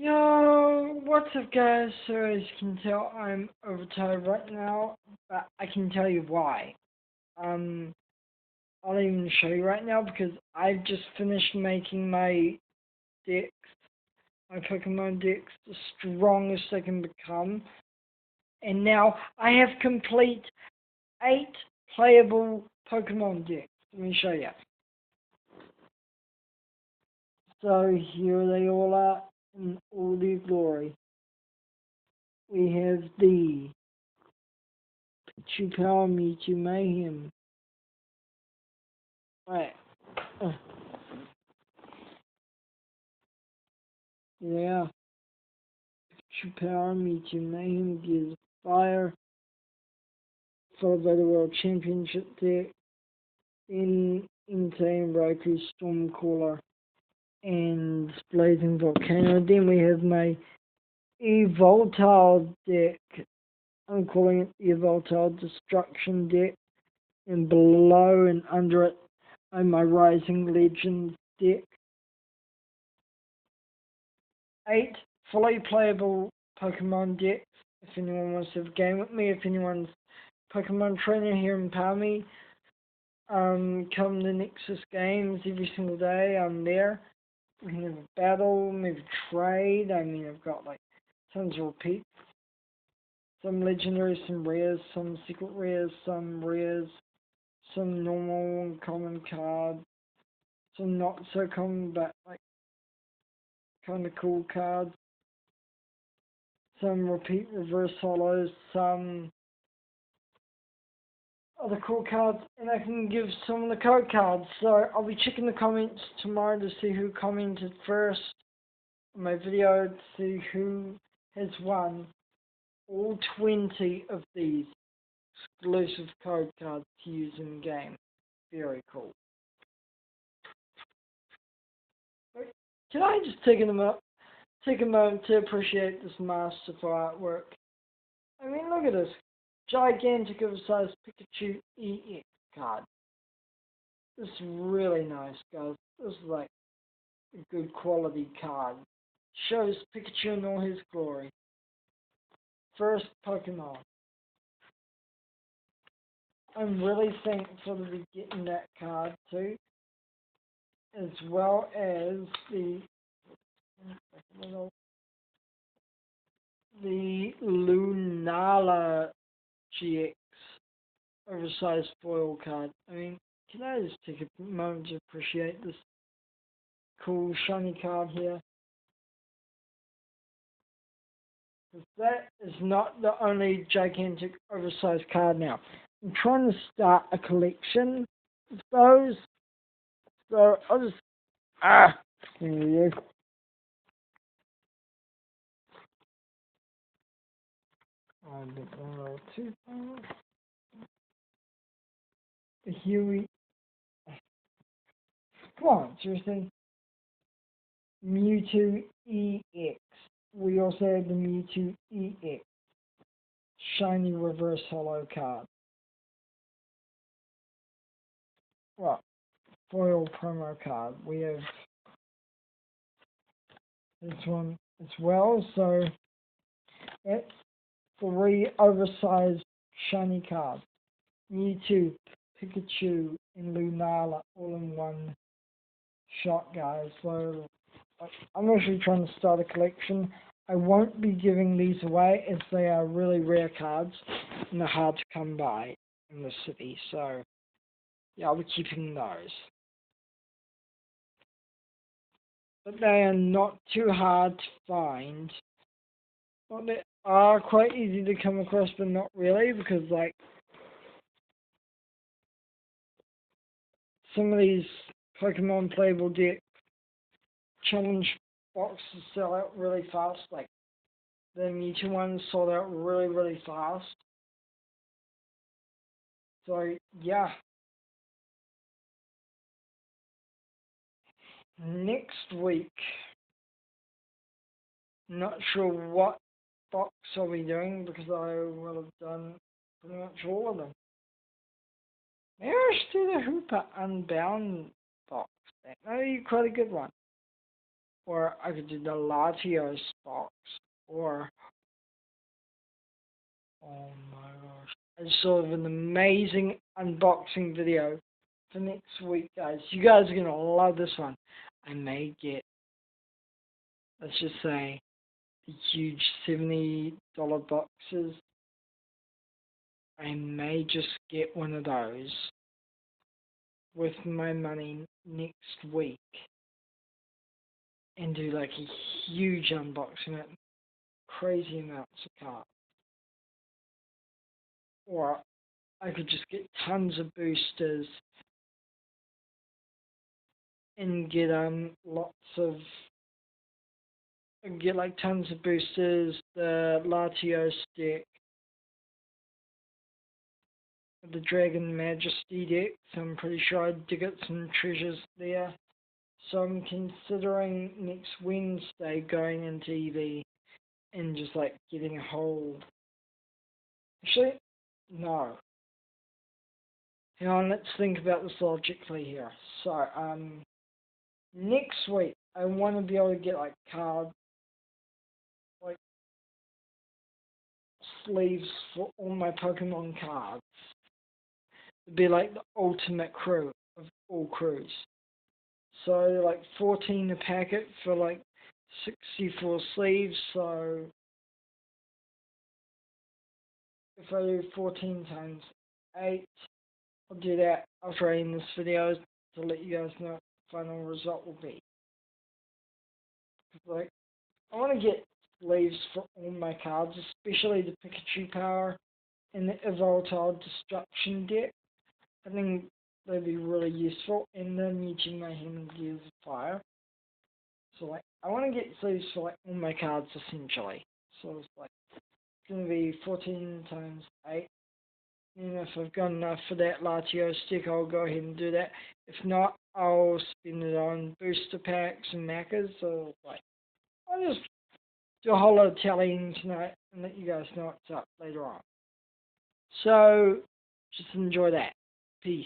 Yo, what's up guys? So as you can tell, I'm overtired right now, but I can tell you why. Um, I'll even show you right now because I've just finished making my decks, my Pokemon decks, the strongest they can become. And now I have complete 8 playable Pokemon decks. Let me show you. So here they all are in all their glory. We have the Chupar Mewtwo Mayhem. Right. Uh, yeah. Chupar Mewtwo Mayhem gives fire, followed by the World Championship deck, then Insane Roku Stormcaller and Blazing Volcano. Then we have my Evoltile deck. I'm calling it Evoltile Destruction deck. And below and under it are my Rising Legends deck. 8 fully playable Pokemon decks. If anyone wants to have a game with me, if anyone's Pokemon trainer here in Palmy, come to Nexus Games every single day. I'm there. We can have a battle, maybe trade. I mean, I've got like tons of repeats. Some legendaries, some rares, some secret rares, some rares, some normal and common cards, some not so common but like kind of cool cards, some repeat reverse hollows, some other cool cards, and I can give some of the code cards. So I'll be checking the comments tomorrow to see who commented first on my video, to see who has won all 20 of these exclusive code cards to use in game. Very cool. Can I just take a moment to appreciate this masterful artwork? I mean, look at this gigantic oversized Pikachu EX card. This is really nice, guys. This is like a good quality card. Shows Pikachu in all his glory. First Pokemon. I'm really thankful to be getting that card too, as well as the Lunala GX oversized foil card. I mean, can I just take a moment to appreciate this cool shiny card here? Because that is not the only gigantic oversized card now. I'm trying to start a collection of those. So I'll just there we go. Here we come on, seriously. Mewtwo EX. We also have the Mewtwo EX shiny reverse hollow card. Well, foil promo card. We have this one as well. So that's 3 oversized shiny cards. Mewtwo, Pikachu, and Lunala all in one shot, guys. So I'm actually trying to start a collection. I won't be giving these away as they are really rare cards and they're hard to come by in the city. So yeah, I'll be keeping those. But they are not too hard to find. Well, they are quite easy to come across, but not really, because like some of these Pokemon playable deck challenge boxes sell out really fast. Like the Mewtwo ones sold out really, really fast. So yeah. Next week, not sure what box I'll be doing because I will have done pretty much all of them. Maybe I should do the Hooper Unbound box. That may be quite a good one. or I could do the Latios box, or oh my gosh, I just saw an amazing unboxing video for next week, guys. You guys are gonna love this one. I may get, let's just say, the huge $70 boxes. I may just get one of those with my money next week and do like a huge unboxing at crazy amounts of cards. Or I could just get tons of boosters and get lots of get like tons of boosters, the Latios deck, the Dragon Majesty deck, so I'm pretty sure I'd dig up some treasures there. So I'm considering next Wednesday going into EV and just like getting a whole. Actually, no. Hang on, let's think about this logically here. So, next week I want to be able to get like cards, like sleeves for all my Pokemon cards. It'd be like the ultimate crew of all crews. So like 14 a packet for like 64 sleeves. So if I do 14 times 8, I'll do that after I end this video to let you guys know what the final result will be. Like, I want to get sleeves for all my cards, especially the Pikachu Power and the Evoltile Destruction deck. I think they'd be really useful, and the Mewtwo Mayhem and Gears of Fire. So like, I want to get sleeves for like all my cards essentially. So it's like, it's going to be 14 times 8. And if I've got enough for that Latios stick, I'll go ahead and do that. If not, I'll spend it on booster packs and Macas. So like, I'll just do a whole lot of tallying tonight and let you guys know what's up later on. So, just enjoy that. Peace.